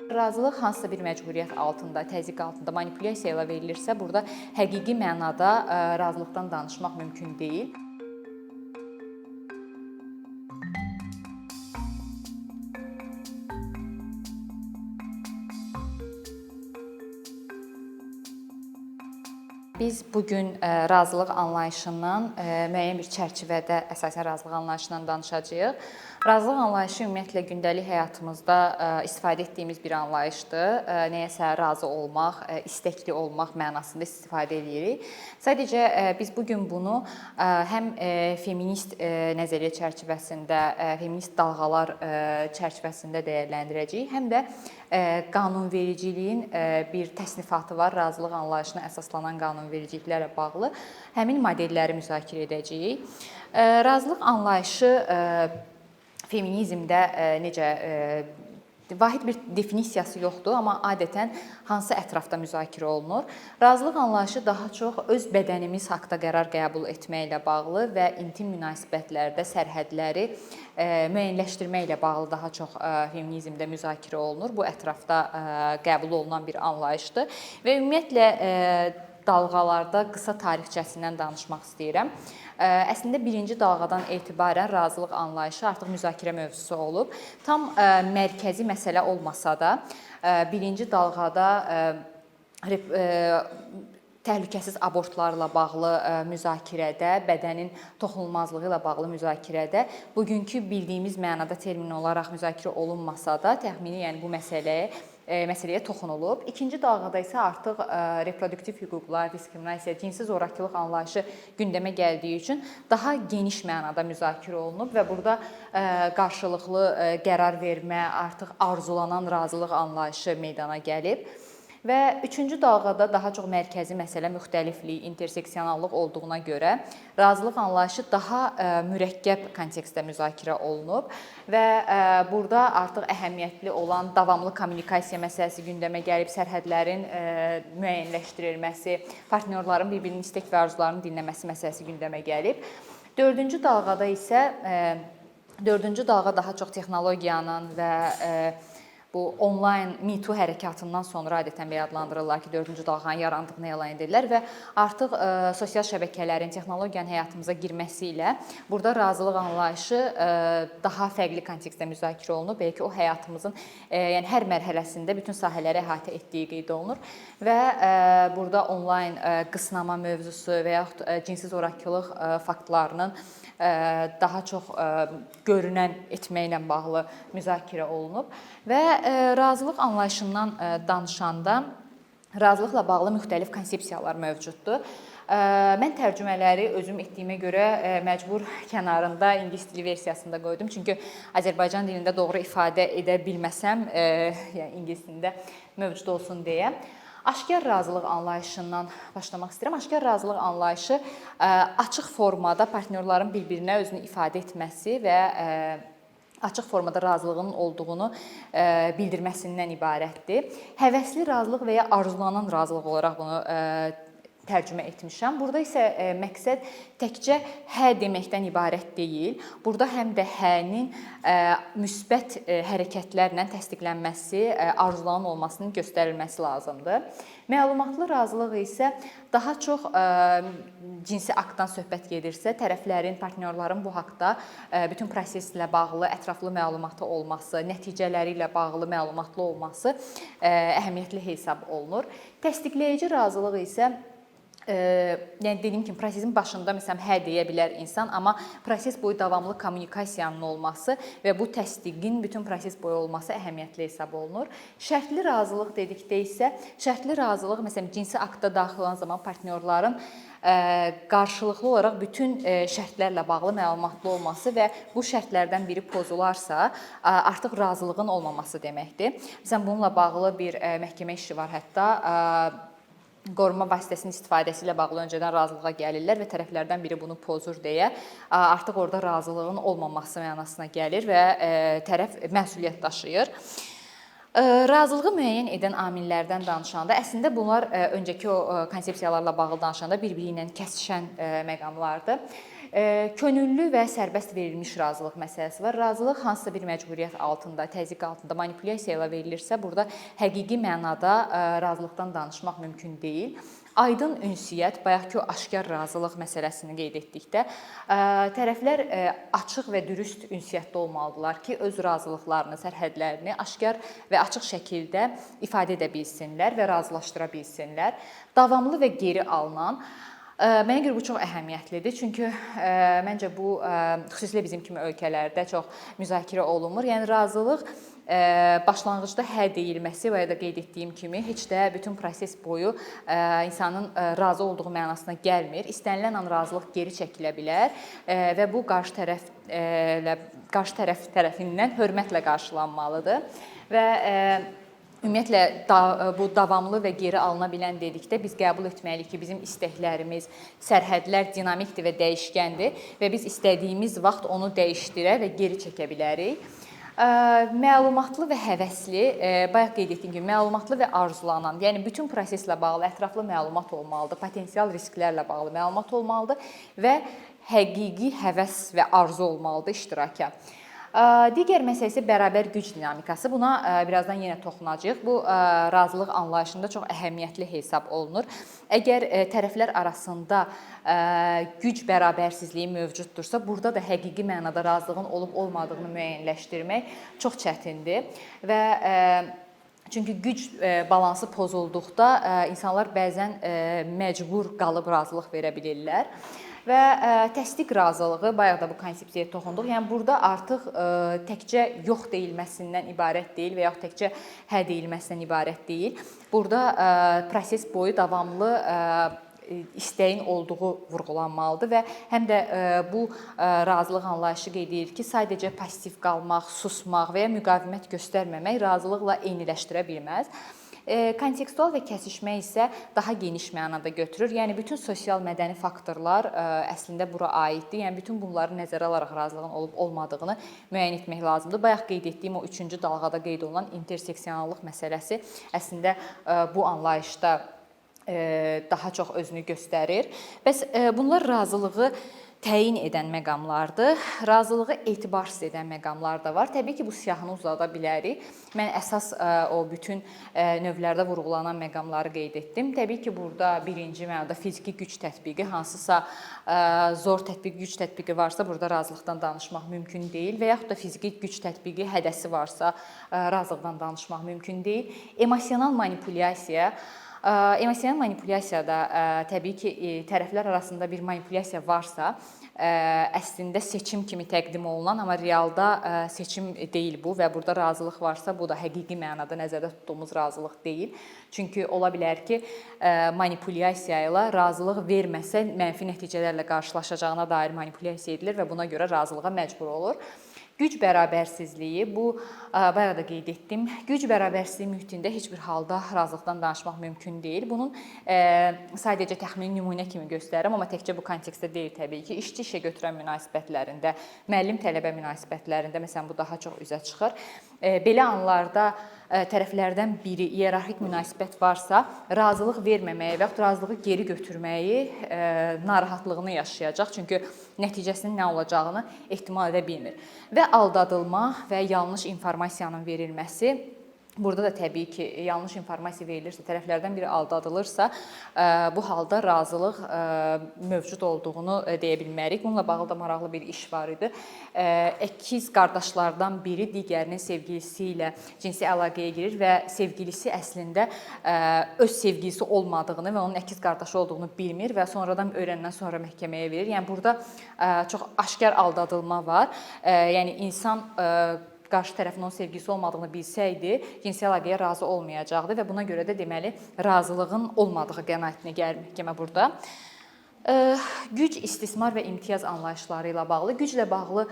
Razılıq hansısa bir məcburiyyət altında, təzyiq altında manipulyasiya ilə verilirsə, burada həqiqi mənada razılıqdan danışmaq mümkün deyil. Biz bugün razılıq anlayışından müəyyən bir çərçivədə əsasən razılıq anlayışından danışacağıq. Razılıq anlayışı ümumiyyətlə gündəlik həyatımızda istifadə etdiyimiz bir anlayışdır. Nəyəsə razı olmaq, istəkli olmaq mənasında istifadə edirik. Sadəcə biz bugün bunu həm feminist nəzəriyyə çərçivəsində, feminist dalğalar çərçivəsində dəyərləndirəcəyik, həm də qanunvericiliyin bir təsnifatı var, razılıq anlayışına əsaslanan qanunvericiliklərlə bağlı həmin modelləri müzakirə edəcəyik. Razılıq anlayışı feminizmdə necə vahid bir definisiyası yoxdur, amma adətən hansı ətrafda müzakirə olunur? Razılıq anlayışı daha çox öz bədənimiz haqqında qərar qəbul etməklə bağlı və intim münasibətlərdə sərhədləri müəyyənləşdirməklə bağlı daha çox feminizmdə müzakirə olunur. Bu ətrafda qəbul olunan bir anlayışdır və ümumiyyətlə dalğalarda qısa tarixçəsindən danışmaq istəyirəm. Əslində birinci dalğadan etibarən razılıq anlayışı artıq müzakirə mövzusu olub. Tam mərkəzi məsələ olmasa da, birinci dalğada təhlükəsiz abortlarla bağlı müzakirədə, bədənin toxunulmazlığı ilə bağlı müzakirədə bugünkü bildiyimiz mənada termin olaraq müzakirə olunmasa da, təxmini yəni bu məsələyə toxunulub. İkinci dalğada isə artıq reproduktiv hüquqlar, diskriminasiya, cinsi zorakılıq anlayışı gündəmə gəldiyi üçün daha geniş mənada müzakirə olunub və burada qarşılıqlı qərar vermə, artıq arzulanan razılıq anlayışı meydana gəlib. Və üçüncü dalğada daha çox mərkəzi məsələ müxtəliflik, interseksionallıq olduğuna görə razılıq anlayışı daha mürəkkəb kontekstdə müzakirə olunub və burada artıq əhəmiyyətli olan davamlı kommunikasiya məsələsi gündəmə gəlib, sərhədlərin müəyyənləşdirilməsi, partnyorların bir-birinin istək və arzularını dinləməsi məsələsi gündəmə gəlib. Dördüncü dalğada isə daha çox texnologiyanın və bu onlayn Me Too hərəkatından sonra adətən belə adlandırırlar ki, dördüncü dalğanın yarandığını elan edirlər və artıq sosial şəbəkələrin, texnologiyanın həyatımıza girməsi ilə burada razılıq anlayışı daha fərqli kontekstdə müzakirə olunur. Belki o həyatımızın yəni hər mərhələsində bütün sahələri əhatə etdiyi qeyd olunur və burada onlayn qısnama mövzusu və yaxud cinsi zorakılıq faktlarının daha çox görünən etməklə bağlı müzakirə olunub və razılıq anlayışından danışanda razılıqla bağlı müxtəlif konsepsiyalar mövcuddur. Mən tərcümələri özüm etdiyimə görə məcbur kənarında ingilis dili versiyasında qoydum. Çünki Azərbaycan dilində doğru ifadə edə bilməsəm, yəni ingilis dilində mövcud olsun deyə. Aşkar razılıq anlayışından başlamaq istəyirəm. Aşkar razılıq anlayışı açıq formada partnyorların bir-birinə özünü ifadə etməsi və açıq formada razılığının olduğunu bildirməsindən ibarətdir. Həvəsli razılıq və ya arzulanan razılıq olaraq bunu tərcümə etmişəm. Burada isə məqsəd təkcə hə deməkdən ibarət deyil. Burada həm də hənin müsbət hərəkətlərlə təsdiqlənməsi, arzulanan olmasının göstərilməsi lazımdır. Məlumatlı razılıq isə daha çox cinsi aktdan söhbət gedirsə, tərəflərin, partnyorların bu haqqda bütün proseslə bağlı ətraflı məlumatı olması, nəticələri ilə bağlı məlumatlı olması əhəmiyyətli hesab olunur. Təsdiqləyici razılıq isə yəni dediyim kimi prosesin başında məsələn hə deyə bilər insan, amma proses boyu davamlı kommunikasiyanın olması və bu təsdiqin bütün proses boyu olması əhəmiyyətli hesab olunur. Şərtli razılıq dedikdə isə şərtli razılıq məsələn cinsi aktda daxil olan zaman partnyorların qarşılıqlı olaraq bütün şərtlərlə bağlı məlumatlı olması və bu şərtlərdən biri pozularsa artıq razılığın olmaması deməkdir. Məsələn bununla bağlı bir məhkəmə işi var hətta. Qorunma vasitəsinin istifadəsi ilə bağlı öncədən razılığa gəlirlər və tərəflərdən biri bunu pozur deyə artıq orada razılığın olmaması mənasına gəlir və tərəf məsuliyyət daşıyır. Razılığı müəyyən edən amillərdən danışanda, əslində bunlar öncəki o konsepsiyalarla bağlı danışanda bir-biri ilə kəsişən məqamlardır. Könüllü və sərbəst verilmiş razılıq məsələsi var. Razılıq hansısa bir məcburiyyət altında, təzyiq altında, manipulyasiya ilə verilirsə, burada həqiqi mənada razılıqdan danışmaq mümkün deyil. Aydın ünsiyyət, bayaqki o aşkar razılıq məsələsini qeyd etdikdə, tərəflər açıq və dürüst ünsiyyətdə olmalıdırlar ki, öz razılıqlarını, sərhədlərini aşkar və açıq şəkildə ifadə edə bilsinlər və razılaşdıra bilsinlər. Davamlı və geri alınan, mənə görə bu çox əhəmiyyətlidir. Çünki məncə bu xüsusilə bizim kimi ölkələrdə çox müzakirə olunmur. Yəni razılıq başlanğıcda hə deyilməsi və ya da qeyd etdiyim kimi heç də bütün proses boyu insanın razı olduğu mənasına gəlmir. İstənilən an razılıq geri çəkilə bilər və bu qarşı tərəf tərəfindən hörmətlə qarşılanmalıdır və ümumiyyətlə bu davamlı və geri alına bilən dedikdə biz qəbul etməliyik ki, bizim istəklərimiz, sərhədlər dinamikdir və dəyişkəndir və biz istədiyimiz vaxt onu dəyişdirə və geri çəkə bilərik. Məlumatlı və həvəsli, bayaq qeyd etdiyim kimi, məlumatlı və arzulanan, yəni bütün proseslə bağlı ətraflı məlumat olmalıdır, potensial risklərlə bağlı məlumat olmalıdır və həqiqi həvəs və arzu olmalıdır iştiraka. Digər məsələ isə bərabər güc dinamikası. Buna birazdan yenə toxunacağıq. Bu razılıq anlayışında çox əhəmiyyətli hesab olunur. Əgər tərəflər arasında güc bərabərsizliyi mövcuddursa, burada da həqiqi mənada razılığın olub-olmadığını müəyyənləşdirmək çox çətindir və çünki güc balansı pozulduqda insanlar bəzən məcbur qalıb razılıq verə bilirlər. Və təsdiq razılığı, bayaq da bu konsepsiyaya toxunduq. Yəni burada artıq təkcə yox deyilməsindən ibarət deyil və yaxud təkcə hə deyilməsindən ibarət deyil. Burada proses boyu davamlı istəyin olduğu vurğulanmalıdır və həm də bu razılıq anlayışı qeyd edir ki, sadəcə passiv qalmaq, susmaq və ya müqavimət göstərməmək razılıqla eyniləşdirə bilməz. Kontekstual və kəsişmə isə daha geniş mənada götürür. Yəni bütün sosial mədəni faktorlar əslində bura aiddir. Yəni bütün bunları nəzərə alaraq razılığın olub-olmadığını müəyyən etmək lazımdır. Bayaq qeyd etdiyim o 3-cü dalğada qeyd olunan interseksionallıq məsələsi əslində bu anlayışda daha çox özünü göstərir. Bəs bunlar razılığı təyin edən məqamlardır. Razılığı etibarsız edən məqamlar da var. Təbii ki, bu siyahını uzada bilərik. Mən əsas o bütün növlərdə vurğulanan məqamları qeyd etdim. Təbii ki, burada birinci mənada fiziki güc tətbiqi, hansısa zor tətbiq, güc tətbiqi varsa, burada razılıqdan danışmaq mümkün deyil və yaxud da fiziki güc tətbiqi hədəsi varsa, razılıqdan danışmaq mümkün deyil. Emosional manipulyasiya. Emosional manipulyasiyada təbii ki, tərəflər arasında bir manipulyasiya varsa, əslində seçim kimi təqdim olunan, amma realda seçim deyil bu və burada razılıq varsa, bu da həqiqi mənada nəzərdə tutduğumuz razılıq deyil. Çünki ola bilər ki, manipulyasiya ilə razılıq verməsə mənfi nəticələrlə qarşılaşacağına dair manipulyasiya edilir və buna görə razılığa məcbur olur. Güc bərabərsizliyi, bu bayaq da qeyd etdim. Güc bərabərsizliyi mühitində heç bir halda razılıqdan danışmaq mümkün deyil. Bunun sadəcə təxmini nümunə kimi göstərirəm, amma təkcə bu kontekstdə deyil təbii ki. İşçi-işə götürən münasibətlərində, müəllim-tələbə münasibətlərində məsələn bu daha çox üzə çıxır. Belə anlarda tərəflərdən biri iyerarxik münasibət varsa, razılıq verməməyi və yaxud razılığı geri götürməyi narahatlığını yaşayacaq. Çünki nəticəsinin nə olacağını ehtimal edə bilmir. Və aldadılma və yanlış informasiyanın verilməsi. Burada da təbii ki, yanlış informasiya verilirsə, tərəflərdən biri aldadılırsa, bu halda razılıq mövcud olduğunu deyə bilmərik. Bununla bağlı da maraqlı bir iş var idi. Əkiz qardaşlardan biri digərinin sevgilisi ilə cinsi əlaqəyə girir və sevgilisi əslində öz sevgilisi olmadığını və onun əkiz qardaşı olduğunu bilmir və sonradan öyrəndən sonra məhkəməyə verir. Yəni burada çox aşkar aldadılma var. Yəni insan qarşı tərəfin onun sevgisi olmadığını bilsəydi, cinsi əlaqəyə razı olmayacaqdı və buna görə də deməli razılığın olmadığı qənaətinə gəlir məhkəmə burada. Güc, istismar və imtiyaz anlayışları ilə bağlı, güclə bağlı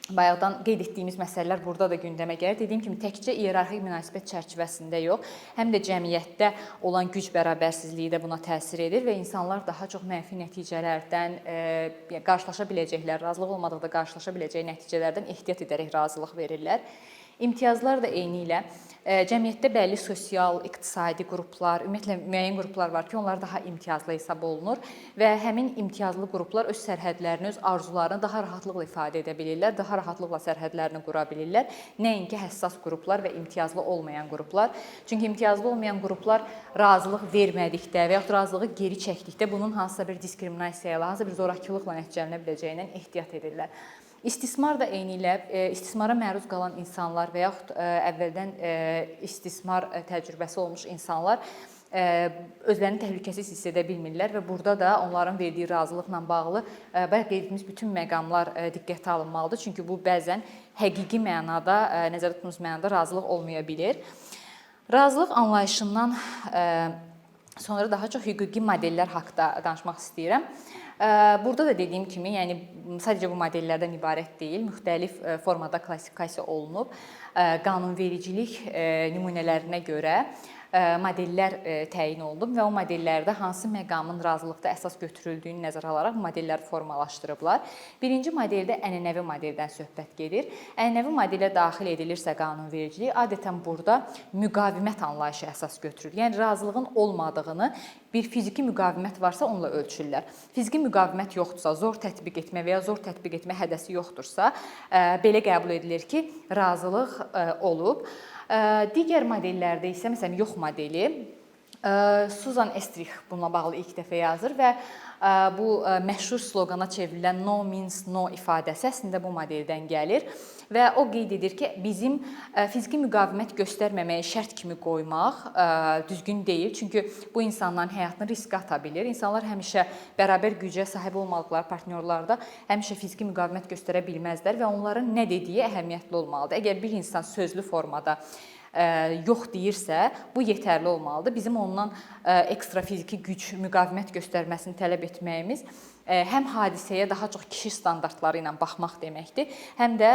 bayaqdan qeyd etdiyimiz məsələlər burada da gündəmə gəlir. Dediyim kimi, təkcə iyerarxik münasibət çərçivəsində yox, həm də cəmiyyətdə olan güc bərabərsizliyi də buna təsir edir və insanlar daha çox mənfi nəticələrdən qarşılaşa biləcəklər, razılıq olmadıqda qarşılaşa biləcəyi nəticələrdən ehtiyat edərək razılıq verirlər. İmtiyazlar da eyni ilə cəmiyyətdə bəlli sosial, iqtisadi qruplar, ümumiyyətlə müəyyən qruplar var ki, onlar daha imtiyazlı hesab olunur və həmin imtiyazlı qruplar öz sərhədlərini, öz arzularını daha rahatlıqla ifadə edə bilirlər, daha rahatlıqla sərhədlərini qura bilirlər. Nəinki həssas qruplar və imtiyazlı olmayan qruplar. Çünki imtiyazlı olmayan qruplar razılıq vermədikdə və yaxud razılığı geri çəkdikdə bunun hansısa bir diskriminasiya ilə, hansısa bir zorakılıqla nəticələnə biləcəyindən ehtiyat edirlər. İstismar da eyni ilə istismara məruz qalan insanlar və yaxud əvvəldən istismar təcrübəsi olmuş insanlar özlərini təhlükəsiz hiss edə bilmirlər və burada da onların verdiyi razılıqla bağlı bayaq qeyd etdiyimiz bütün məqamlar diqqətə alınmalıdır. Çünki bu bəzən həqiqi mənada, nəzərdə tutduğumuz mənada razılıq olmaya bilir. Razılıq anlayışından sonra daha çox hüquqi modellər haqqında danışmaq istəyirəm. Burada da dediyim kimi, yəni sadəcə bu modellərdən ibarət deyil, müxtəlif formada klassifikasiya olunub. Qanunvericilik nümunələrinə görə modellər təyin olunub və o modellərdə hansı məqamın razılıqda əsas götürüldüyünü nəzərə alaraq modellər formalaşdırıblar. Birinci modeldə ənənəvi modeldən söhbət gedir. Ənənəvi modelə daxil edilirsə qanunvericilik, adətən burada müqavimət anlayışı əsas götürülür. Yəni razılığın olmadığını, bir fiziki müqavimət varsa onunla ölçürlər. Fiziki müqavimət yoxdursa, zor tətbiq etmə və ya zor tətbiq etmə hədəsi yoxdursa, belə qəbul edilir ki, razılıq olub. Digər modellərdə isə, məsələn, yox modeli, Susan Estrich bununla bağlı ilk dəfə yazır və bu məşhur sloqana çevrilən no means no ifadəsi əslində bu modeldən gəlir və o qeyd edir ki, bizim fiziki müqavimət göstərməməyi şərt kimi qoymaq düzgün deyil. Çünki bu insanların həyatını riskə ata bilir. İnsanlar həmişə bərabər gücə sahib olmadıqları partnyorlarda həmişə fiziki müqavimət göstərə bilməzlər və onların nə dediyi əhəmiyyətli olmalıdır. Əgər bir insan sözlü formada yox deyirsə, bu yetərli olmalıdır. Bizim ondan ekstra fiziki güc, müqavimət göstərməsini tələb etməyimiz həm hadisəyə daha çox kişi standartları ilə baxmaq deməkdir, həm də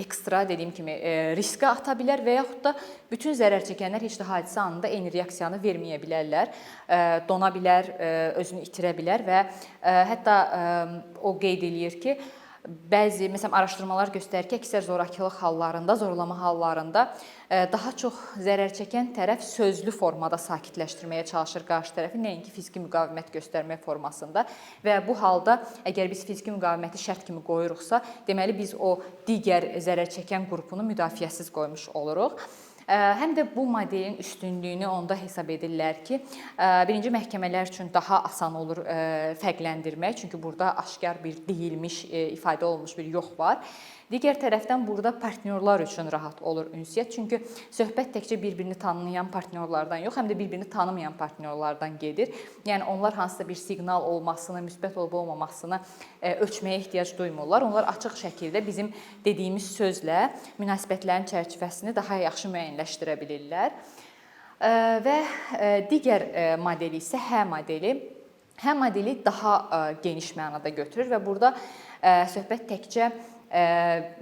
ekstra, dediyim kimi, riskə ata bilər və yaxud da bütün zərər çəkənlər heç də hadisə anında eyni reaksiyanı verməyə bilərlər, dona bilər, özünü itirə bilər və hətta o qeyd eləyir ki, bəzi, məsələn, araşdırmalar göstərir ki, əksər zorakılıq hallarında, zorlama hallarında daha çox zərər çəkən tərəf sözlü formada sakitləşdirməyə çalışır qarşı tərəfi, nəinki fiziki müqavimət göstərmə formasında və bu halda əgər biz fiziki müqaviməti şərt kimi qoyuruqsa, deməli biz o digər zərər çəkən qrupunu müdafiəsiz qoymuş oluruq. Həm də bu modelin üstünlüyünü onda hesab edirlər ki, birinci məhkəmələr üçün daha asan olur fərqləndirmək, çünki burada aşkar bir deyilmiş, ifadə olunmuş bir yox var. Digər tərəfdən burada partnyorlar üçün rahat olur ünsiyyət, çünki söhbət təkcə bir-birini tanıyan partnyorlardan yox, həm də bir-birini tanımayan partnyorlardan gedir. Yəni onlar hansısa bir siqnal olmasını, müsbət olub-olmamasını ölçməyə ehtiyac duymurlar. Onlar açıq şəkildə bizim dediyimiz sözlə münasibətlərin çərçivəsini daha yaxşı müəyyənləşdirə bilirlər. Və digər modeli isə H modeli. H modeli daha geniş mənada götürür və burada söhbət təkcə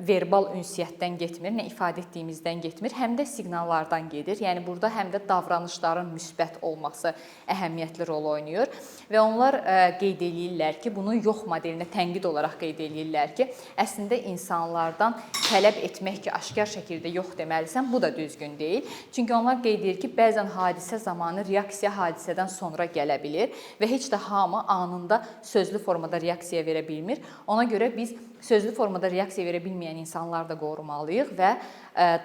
verbal ünsiyyətdən getmir, nə ifadə etdiyimizdən getmir, həm də siqnallardan gedir. Yəni burada həm də davranışların müsbət olması əhəmiyyətli rol oynayır və onlar qeyd eləyirlər ki, bunu yox modelinə tənqid olaraq qeyd eləyirlər ki, əslində insanlardan tələb etmək ki, aşkar şəkildə yox deməlisən, bu da düzgün deyil. Çünki onlar qeyd edir ki, bəzən hadisə zamanı reaksiya hadisədən sonra gələ bilir və heç də hamı anında sözlü formada reaksiya verə bilmir. Ona görə biz sözlü formada reaksiya verə bilməyən insanları da qorumalıyıq və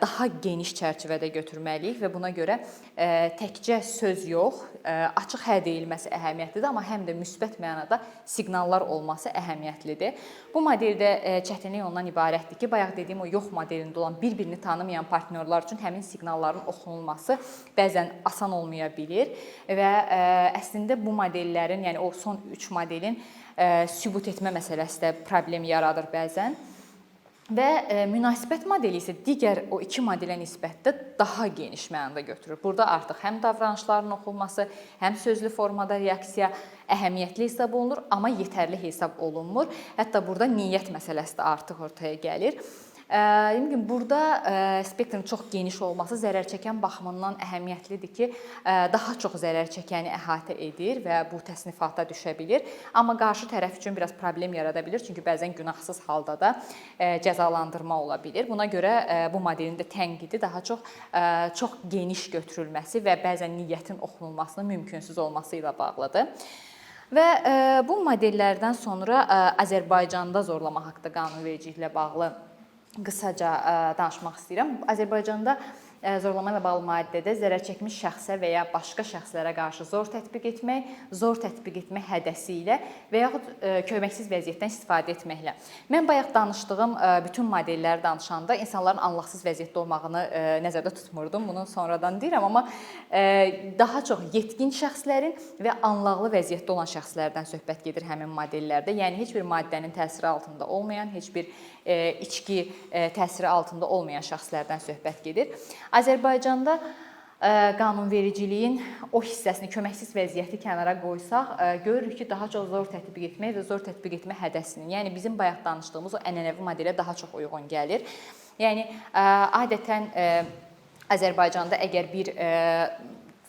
daha geniş çərçivədə götürməliyik və buna görə təkcə söz yox, açıq hə deyilməsi əhəmiyyətlidir, amma həm də müsbət mənada siqnallar olması əhəmiyyətlidir. Bu modeldə çətinlik ondan ibarətdir ki, bayaq dediyim o yox modelində olan bir-birini tanımayan partnyorlar üçün həmin siqnalların oxunulması bəzən asan olmaya bilir və əslində bu modellərin, yəni o son 3 modelin sübut etmə məsələsi də problem yaradır bəzən. Və münasibət modeli isə digər o 2 modelə nisbətdə daha geniş mənada götürür. Burada artıq həm davranışların oxunması, həm sözlü formada reaksiya əhəmiyyətli hesab olunur, amma yetərli hesab olunmur. Hətta burada niyyət məsələsi də artıq ortaya gəlir. Dediyim ki, burada spektrin çox geniş olması zərər çəkən baxımından əhəmiyyətlidir ki, daha çox zərər çəkəni əhatə edir və bu təsnifata düşə bilir. Amma qarşı tərəf üçün biraz problem yarada bilir, çünki bəzən günahsız halda da cəzalandırma ola bilir. Buna görə bu modelin də tənqidi daha çox geniş götürülməsi və bəzən niyyətin oxunulmasının mümkünsüz olması ilə bağlıdır. Və bu modellərdən sonra Azərbaycanda zorlama haqqında qanunvericiliklə bağlı qısaca danışmaq istəyirəm. Azərbaycanda zorlama ilə bağlı maddədə zərər çəkmiş şəxsə və ya başqa şəxslərə qarşı zor tətbiq etmək hədəsi ilə və yaxud köməksiz vəziyyətdən istifadə etməklə. Mən bayaq danışdığım bütün modelləri danışanda insanların anlaqsız vəziyyətdə olmağını nəzərdə tutmurdum. Bunu sonradan deyirəm, amma daha çox yetkin şəxslərin və anlaqlı vəziyyətdə olan şəxslərdən söhbət gedir həmin modellərdə. Yəni heç bir maddənin təsiri altında olmayan, heç bir içki təsiri altında olmayan şəxslərdən söhbət gedir. Azərbaycanda qanunvericiliyin o hissəsini, köməksiz vəziyyəti kənara qoysaq, görürük ki, daha çox zor tətbiq etmək və zor tətbiq etmə hədəsinin, yəni bizim bayaq danışdığımız o ənənəvi modelə daha çox uyğun gəlir. Yəni adətən Azərbaycanda əgər bir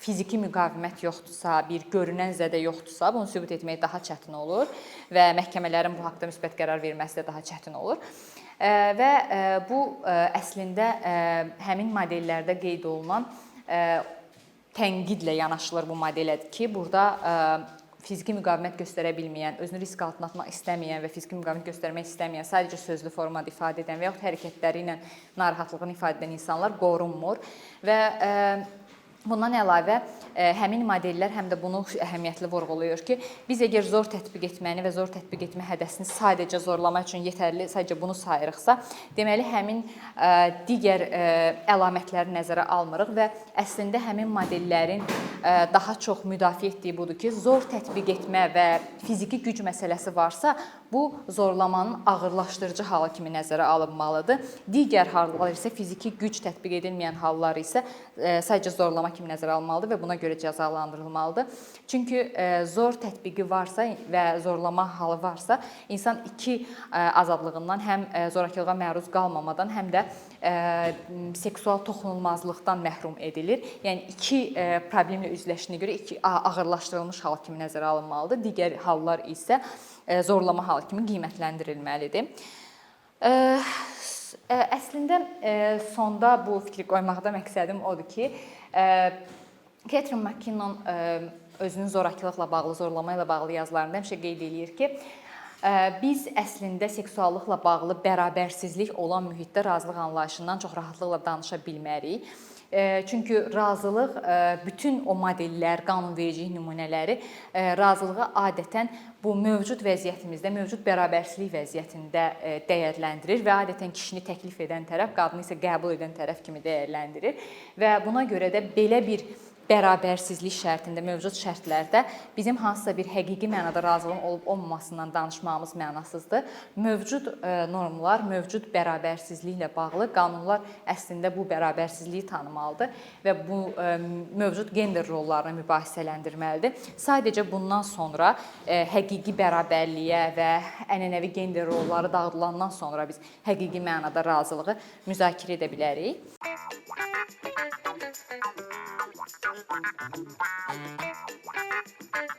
fiziki müqavimət yoxdursa, bir görünən zədə yoxdursa, bunu sübut etmək daha çətin olur və məhkəmələrin bu haqqda müsbət qərar verməsi də daha çətin olur. Və bu əslində həmin modellərdə qeyd olunan tənqidlə yanaşılır bu modelə ki, burada fiziki müqavimət göstərə bilməyən, özünü risk altına atmaq istəməyən və fiziki müqavimət göstərmək istəməyən, sadəcə sözlü formada ifadə edən və yaxud hərəkətləri ilə narahatlığını ifadə edən insanlar qorunmur və bundan əlavə həmin modellər həm də bunu əhəmiyyətli vurğulayır ki, biz əgər zor tətbiq etməni və zor tətbiq etmə hədəsini sadəcə zorlama üçün yetərli, sadəcə bunu sayırıqsa, deməli həmin digər əlamətləri nəzərə almırıq və əslində həmin modellərin daha çox müdafiə etdiyi budur ki, zor tətbiq etmə və fiziki güc məsələsi varsa, bu zorlamanın ağırlaşdırıcı halı kimi nəzərə alınmalıdır. Digər hallar isə fiziki güc tətbiq edilməyən hallar isə sadəcə zorlama kimi nəzərə alınmalıdır və buna görə cəzalandırılmalıdır. Çünki zor tətbiqi varsa və zorlama halı varsa, insan iki azadlığından həm zorakılığa məruz qalmamadan, həm də seksual toxunulmazlıqdan məhrum edilir. Yəni iki problemlə üzləşdiyinə görə iki ağırlaşdırılmış hal kimi nəzərə alınmalıdır. Digər hallar isə zorlama halı kimi qiymətləndirilməlidir. Əslində sonda bu fikri qoymaqda məqsədim odur ki, Catherine McKinnon özünün zorakılıqla bağlı, zorlama ilə bağlı yazılarında həmişə qeyd edir ki, biz əslində seksuallıqla bağlı bərabərsizlik olan mühitdə razılıq anlayışından çox rahatlıqla danışa bilmərik. Çünki razılıq, bütün o modellər, qanunvericilik nümunələri razılığı adətən bu mövcud vəziyyətimizdə, mövcud bərabərsizlik vəziyyətində dəyərləndirir və adətən kişini təklif edən tərəf, qadını isə qəbul edən tərəf kimi dəyərləndirir və buna görə də belə bir bərabərsizlik şərtində, mövcud şərtlərdə bizim hansısa bir həqiqi mənada razılığın olub-olmamasından danışmağımız mənasızdır. Mövcud normlar, mövcud bərabərsizliklə bağlı qanunlar əslində bu bərabərsizliyi tanımalıdır və bu mövcud gender rollarını mübahisələndirməlidir. Sadəcə bundan sonra həqiqi bərabərliyə və ənənəvi gender rolları dağıdılandan sonra biz həqiqi mənada razılığı müzakirə edə bilərik. Thank you.